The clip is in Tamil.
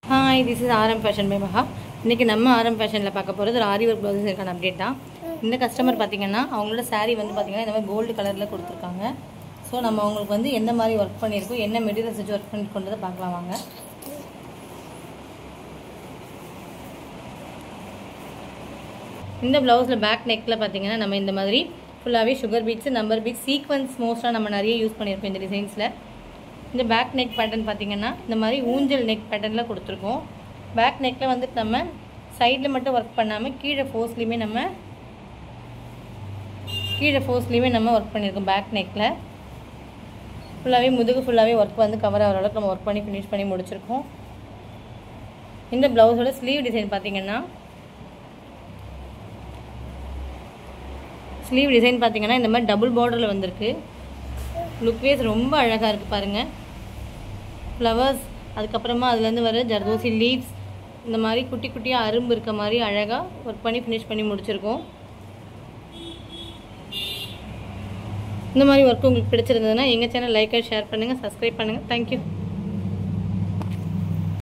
Hi, this is RM Fashion by Maha. இன்னைக்கு நம்ம RM Fashionல பார்க்க போறது ஒரு ஆரி வர்க் ப்ளவுஸ் இருக்கான அப்டேட் தான். இந்த கஸ்டமர் பாத்தீங்கன்னா அவங்களோட saree வந்து பாத்தீங்கன்னா இந்த மாதிரி கோல்ட் கலர்ல கொடுத்திருக்காங்க. சோ நம்ம அவங்களுக்கு வந்து என்ன மாதிரி வர்க் பண்ணிருக்கோம், என்ன மெட்டீரியல்ஸ் வச்சு வர்க் பண்ணிருக்கோன்றத பார்க்கலாம் வாங்க. இந்த ப்ளவுஸ்ல பேக் நெக்ல பாத்தீங்கன்னா நம்ம இந்த மாதிரி ஃபுல்லாவே sugar beats, number beats, sequence மோஸ்டா நம்ம நிறைய யூஸ் பண்ணிருக்கோம் இந்த டிசைன்ஸ்ல. இந்த பேக் நெக் பேட்டர்ன் பாத்தீங்கன்னா இந்த மாதிரி ஊஞ்சல் நெக் பேட்டர்ன்ல கொடுத்திருக்கோம். பேக் நெக்ல வந்து நம்ம சைடுல மட்டும் வர்க் பண்ணாம கீழ ஃபோர்ஸ்லயுமே நம்ம வர்க் பண்ணிருக்கோம். பேக் நெக்ல ஃபுல்லாவே முதுகு ஃபுல்லாவே வர்க் வந்து கவர் ஆகிற அளவுக்கு நம்ம வர்க் பண்ணி ஃபினிஷ் பண்ணி முடிச்சிருக்கோம். இந்த ப்ளவுஸோட ஸ்லீவ் டிசைன் பாத்தீங்கன்னா இந்த மாதிரி டபுள் பார்டர்ல வந்திருக்கு. லுக் வைஸ் ரொம்ப அழகா இருக்கு பாருங்க. ஃப்ளவர்ஸ், அதுக்கு அப்புறமா அதுல இருந்து வர ஜர்தோசி லீவ்ஸ், இந்த மாதிரி குட்டி குட்டியா அரும்பு இருக்க மாதிரி அழகா வர்க் பண்ணி ஃபினிஷ் பண்ணி முடிச்சிருக்கோம். இந்த மாதிரி வர்க் உங்களுக்கு பிடிச்சிருந்ததுன்னா எங்க சேனல் லைக் அண்ட் ஷேர் பண்ணுங்க, சப்ஸ்கிரைப் பண்ணுங்க. Thank you.